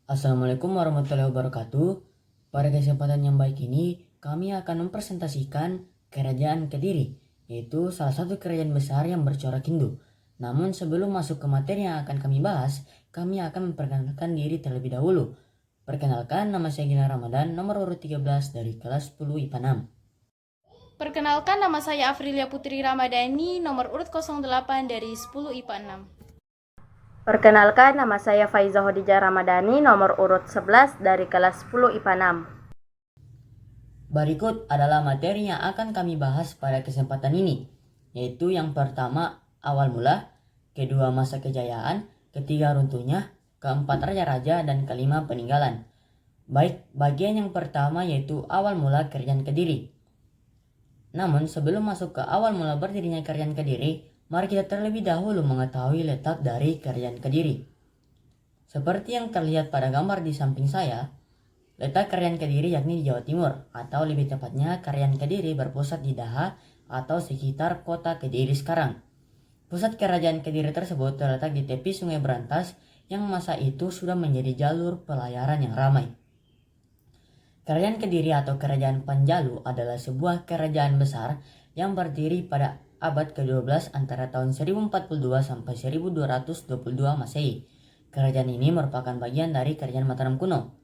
Assalamualaikum warahmatullahi wabarakatuh. Pada kesempatan yang baik ini, kami akan mempresentasikan Kerajaan Kediri, yaitu salah satu kerajaan besar yang bercorak Hindu. Namun sebelum masuk ke materi yang akan kami bahas, kami akan memperkenalkan diri terlebih dahulu. Perkenalkan, nama saya Gina Ramadan, nomor urut 13 dari kelas 10 IPA 6. Perkenalkan, nama saya Afrilia Putri Ramadhani, nomor urut 08 dari 10 IPA 6. Perkenalkan, nama saya Faiza Hodijah Ramadhani, nomor urut 11 dari kelas 10 IPA 6. Berikut adalah materi yang akan kami bahas pada kesempatan ini, yaitu yang pertama, awal mula, kedua, masa kejayaan, ketiga, runtuhnya, keempat, raja-raja, dan kelima, peninggalan. Baik, bagian yang pertama yaitu awal mula Kerajaan Kediri. Namun sebelum masuk ke awal mula berdirinya Kerajaan Kediri, mari kita terlebih dahulu mengetahui letak dari Kerajaan Kediri. Seperti yang terlihat pada gambar di samping saya, letak Kerajaan Kediri yakni di Jawa Timur, atau lebih tepatnya Kerajaan Kediri berpusat di Daha atau sekitar kota Kediri sekarang. Pusat Kerajaan Kediri tersebut terletak di tepi Sungai Berantas yang masa itu sudah menjadi jalur pelayaran yang ramai. Kerajaan Kediri atau Kerajaan Panjalu adalah sebuah kerajaan besar yang berdiri pada abad ke-12 antara tahun 1042 sampai 1222 Masehi. Kerajaan ini merupakan bagian dari Kerajaan Mataram kuno.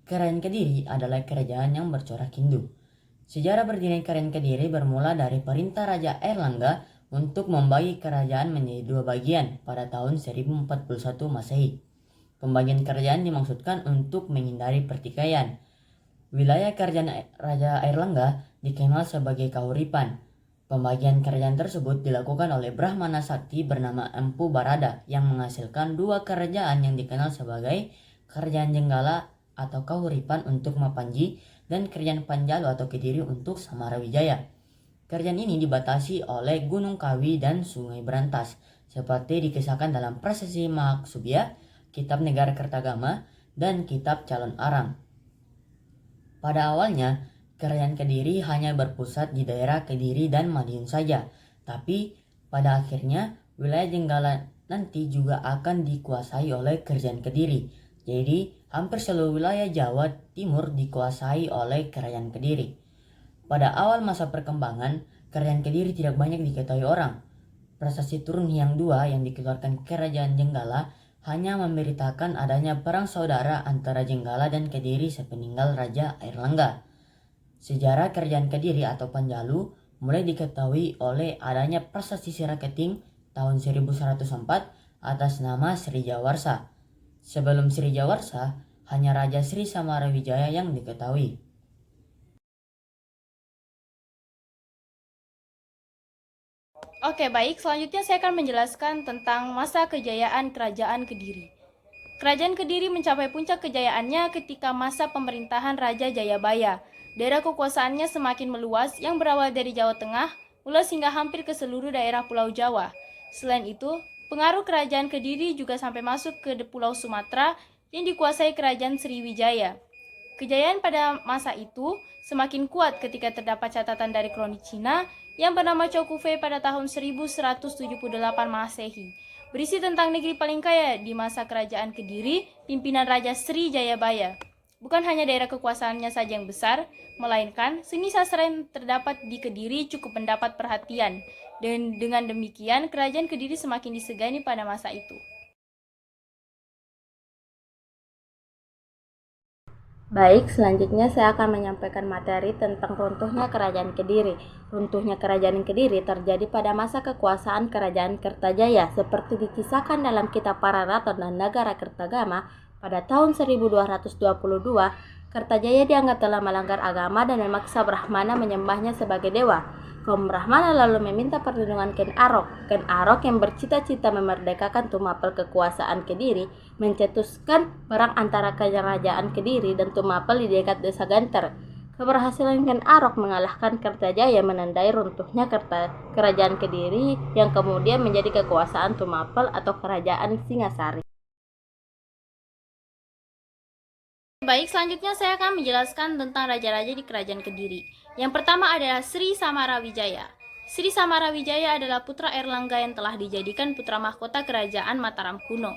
Kerajaan Kediri adalah kerajaan yang bercorak Hindu. Sejarah berdirinya Kerajaan Kediri bermula dari perintah Raja Airlangga untuk membagi kerajaan menjadi dua bagian pada tahun 1041 Masehi. Pembagian kerajaan dimaksudkan untuk menghindari pertikaian. Wilayah kerajaan Raja Airlangga dikenal sebagai Kahuripan. Pembagian kerajaan tersebut dilakukan oleh Brahmana Sakti bernama Empu Barada yang menghasilkan dua kerajaan yang dikenal sebagai Kerajaan Jenggala atau Kahuripan untuk Mapanji dan Kerajaan Panjalu atau Kediri untuk Samarawijaya. Kerajaan ini dibatasi oleh Gunung Kawi dan Sungai Berantas, seperti dikisahkan dalam Prasasti Mahaksubya, Kitab Negara Kertagama, dan Kitab Calon Arang. Pada awalnya, Kerajaan Kediri hanya berpusat di daerah Kediri dan Madiun saja, tapi pada akhirnya wilayah Jenggala nanti juga akan dikuasai oleh Kerajaan Kediri. Jadi, hampir seluruh wilayah Jawa Timur dikuasai oleh Kerajaan Kediri. Pada awal masa perkembangan, Kerajaan Kediri tidak banyak diketahui orang. Prasasti Turun Hyang II yang dikeluarkan Kerajaan Jenggala hanya memberitakan adanya perang saudara antara Jenggala dan Kediri sepeninggal Raja Airlangga. Sejarah Kerajaan Kediri atau Panjalu mulai diketahui oleh adanya Prasasti Siraketing tahun 1104 atas nama Sri Jawarsa. Sebelum Sri Jawarsa, hanya Raja Sri Samarawijaya yang diketahui. Oke, baik. Selanjutnya saya akan menjelaskan tentang masa kejayaan Kerajaan Kediri. Kerajaan Kediri mencapai puncak kejayaannya ketika masa pemerintahan Raja Jayabaya. Daerah kekuasaannya semakin meluas yang berawal dari Jawa Tengah, meluas hingga hampir ke seluruh daerah Pulau Jawa. Selain itu, pengaruh Kerajaan Kediri juga sampai masuk ke Pulau Sumatera yang dikuasai Kerajaan Sriwijaya. Kejayaan pada masa itu semakin kuat ketika terdapat catatan dari kronik Cina yang bernama Chokufe pada tahun 1178 Masehi, berisi tentang negeri paling kaya di masa kerajaan Kediri, pimpinan Raja Sri Jayabaya. Bukan hanya daerah kekuasaannya saja yang besar, melainkan seni sastra yang terdapat di Kediri cukup mendapat perhatian, dan dengan demikian kerajaan Kediri semakin disegani pada masa itu. Baik, selanjutnya saya akan menyampaikan materi tentang runtuhnya Kerajaan Kediri. Runtuhnya Kerajaan Kediri terjadi pada masa kekuasaan Kerajaan Kertajaya seperti dikisahkan dalam Kitab Pararaton dan Nagara Kertagama. Pada tahun 1222, Kertajaya dianggap telah melanggar agama dan memaksa Brahmana menyembahnya sebagai dewa. Kaum Brahmana lalu meminta perlindungan Ken Arok. Ken Arok yang bercita-cita memerdekakan Tumapel kekuasaan Kediri, mencetuskan perang antara Kerajaan Kediri dan Tumapel di dekat Desa Ganter. Keberhasilan Ken Arok mengalahkan Kertajaya menandai runtuhnya Kerajaan Kediri yang kemudian menjadi kekuasaan Tumapel atau Kerajaan Singasari. Baik, selanjutnya saya akan menjelaskan tentang raja-raja di Kerajaan Kediri. Yang pertama adalah Sri Samarawijaya. Sri Samarawijaya adalah putra Airlangga yang telah dijadikan putra mahkota Kerajaan Mataram kuno.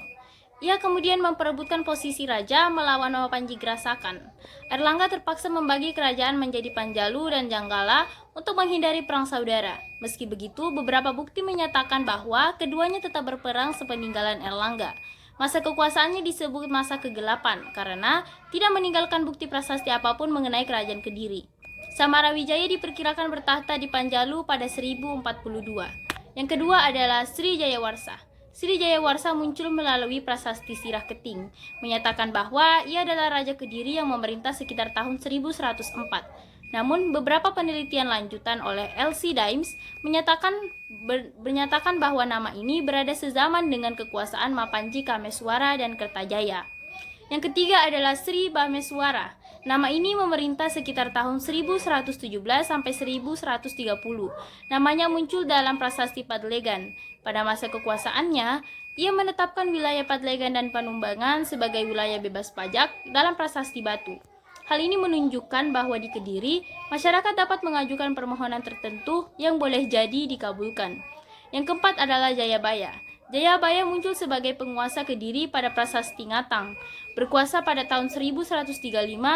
Ia kemudian memperebutkan posisi raja melawan Mapanji Grasakan. Airlangga terpaksa membagi kerajaan menjadi Panjalu dan Janggala untuk menghindari perang saudara. Meski begitu, beberapa bukti menyatakan bahwa keduanya tetap berperang sepeninggalan Airlangga. Masa kekuasaannya disebut masa kegelapan karena tidak meninggalkan bukti prasasti apapun mengenai kerajaan Kediri. Samarawijaya diperkirakan bertahta di Panjalu pada 1042. Yang kedua adalah Sri Jayawarsa. Sri Jayawarsa muncul melalui prasasti Sirah Keting, menyatakan bahwa ia adalah Raja Kediri yang memerintah sekitar tahun 1104. Namun, beberapa penelitian lanjutan oleh L.C. Dimes menyatakan bahwa nama ini berada sezaman dengan kekuasaan Mapanji Kameswara dan Kertajaya. Yang ketiga adalah Sri Bameswara. Nama ini memerintah sekitar tahun 1117 sampai 1130. Namanya muncul dalam prasasti Padlegan. Pada masa kekuasaannya, ia menetapkan wilayah Padlegan dan Panumbangan sebagai wilayah bebas pajak dalam prasasti Batu. Hal ini menunjukkan bahwa di Kediri, masyarakat dapat mengajukan permohonan tertentu yang boleh jadi dikabulkan. Yang keempat adalah Jayabaya. Jayabaya muncul sebagai penguasa Kediri pada prasasti Ngatang, berkuasa pada tahun 1135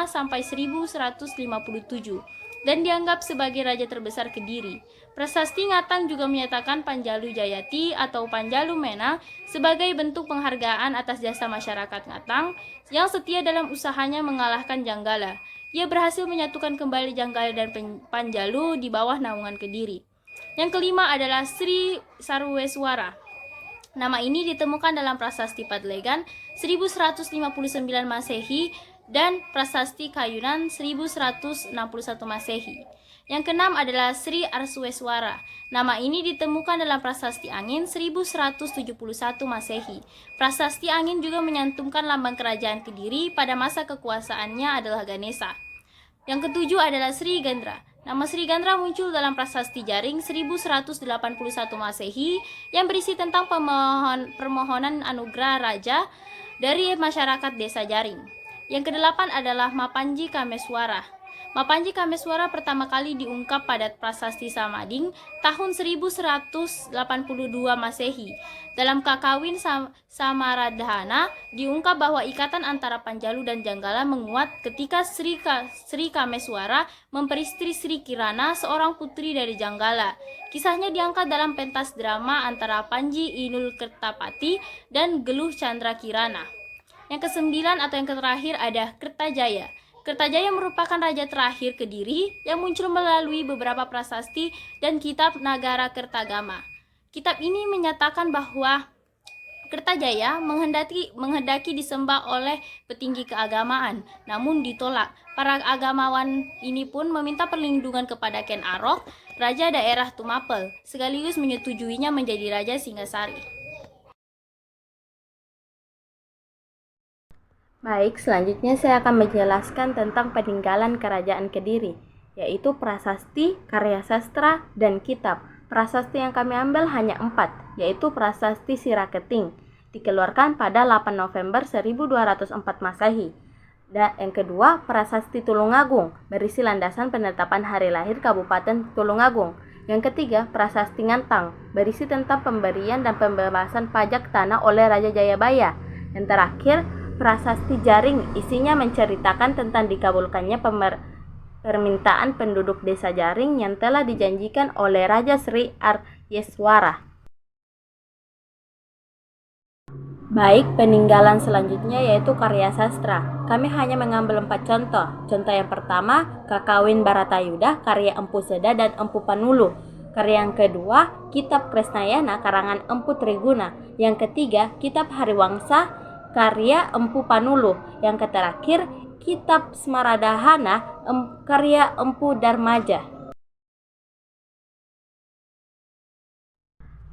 sampai 1157, dan dianggap sebagai raja terbesar Kediri. Prasasti Ngatang juga menyatakan Panjalu Jayati atau Panjalu Mena sebagai bentuk penghargaan atas jasa masyarakat Ngatang yang setia dalam usahanya mengalahkan Janggala. Ia berhasil menyatukan kembali Janggala dan Panjalu di bawah naungan Kediri. Yang kelima adalah Sri Sarweswara. Nama ini ditemukan dalam prasasti Padlegan 1159 Masehi dan prasasti Kayunan 1161 Masehi. Yang keenam adalah Sri Arsweswara. Nama ini ditemukan dalam prasasti Angin 1171 Masehi. Prasasti Angin juga menyantumkan lambang kerajaan Kediri pada masa kekuasaannya adalah Ganesha. Yang ketujuh adalah Sri Gandra. Nama Sri Gandra muncul dalam prasasti Jaring 1181 Masehi yang berisi tentang permohonan anugerah raja dari masyarakat desa Jaring. Yang kedelapan adalah Mapanji Kameswara. Mapanji Kameswara pertama kali diungkap pada prasasti Samading tahun 1182 Masehi. Dalam Kakawin Samaradhana diungkap bahwa ikatan antara Panjalu dan Janggala menguat ketika Sri Kameswara memperistri Sri Kirana, seorang putri dari Janggala. Kisahnya diangkat dalam pentas drama antara Panji Inul Kertapati dan Geluh Chandra Kirana. Yang kesembilan atau yang terakhir ada Kertajaya. Kertajaya merupakan raja terakhir Kediri yang muncul melalui beberapa prasasti dan kitab Nagara Kertagama. Kitab ini menyatakan bahwa Kertajaya menghendaki disembah oleh petinggi keagamaan, namun ditolak. Para agamawan ini pun meminta perlindungan kepada Ken Arok, raja daerah Tumapel, sekaligus menyetujuinya menjadi raja Singasari. Baik, selanjutnya saya akan menjelaskan tentang peninggalan kerajaan Kediri, yaitu prasasti, karya sastra, dan kitab. Prasasti yang kami ambil hanya 4, yaitu prasasti Sirah Keting, dikeluarkan pada 8 November 1204 Masehi. Dan yang kedua, prasasti Tulungagung, berisi landasan penetapan hari lahir Kabupaten Tulungagung. Yang ketiga, prasasti Ngantang, berisi tentang pemberian dan pembebasan pajak tanah oleh Raja Jayabaya. Yang terakhir, prasasti Jaring, isinya menceritakan tentang dikabulkannya permintaan penduduk desa Jaring yang telah dijanjikan oleh Raja Sri Aryeswara. Baik, peninggalan selanjutnya yaitu karya sastra. Kami hanya mengambil 4 contoh. Contoh yang pertama, Kakawin Baratayuda, karya Empu Seda dan Empu Panulu. Karya yang kedua, Kitab Kresnayana, karangan Empu Triguna. Yang ketiga, Kitab Hariwangsa, karya Empu Panulu. Yang terakhir, Kitab Smaradahana, karya Empu Darmaja.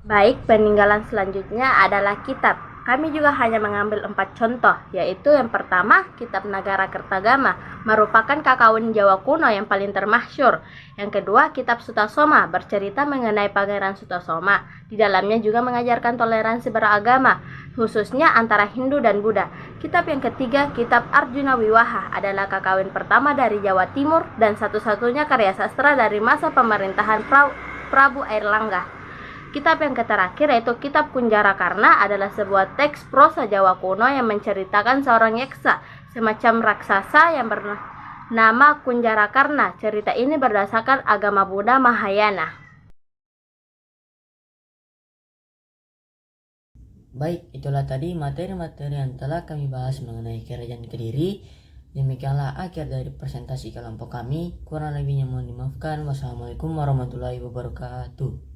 Baik, peninggalan selanjutnya adalah kitab. Kami juga hanya mengambil 4 contoh, yaitu yang pertama, Kitab Nagara Kertagama, merupakan kakawin Jawa kuno yang paling termasyhur. Yang kedua, Kitab Sutasoma, bercerita mengenai Pangeran Sutasoma. Di dalamnya juga mengajarkan toleransi beragama, khususnya antara Hindu dan Buddha. Kitab yang ketiga, Kitab Arjuna Wiwaha, adalah kakawin pertama dari Jawa Timur dan satu-satunya karya sastra dari masa pemerintahan Prabu Airlangga. Kitab yang terakhir yaitu Kitab Kunjarakarna adalah sebuah teks prosa Jawa kuno yang menceritakan seorang yaksa, semacam raksasa yang bernama Kunjarakarna. Cerita ini berdasarkan agama Buddha Mahayana. Baik, itulah tadi materi-materi yang telah kami bahas mengenai Kerajaan Kediri. Demikianlah akhir dari presentasi kelompok kami. Kurang lebihnya mohon dimaafkan. Wassalamualaikum warahmatullahi wabarakatuh.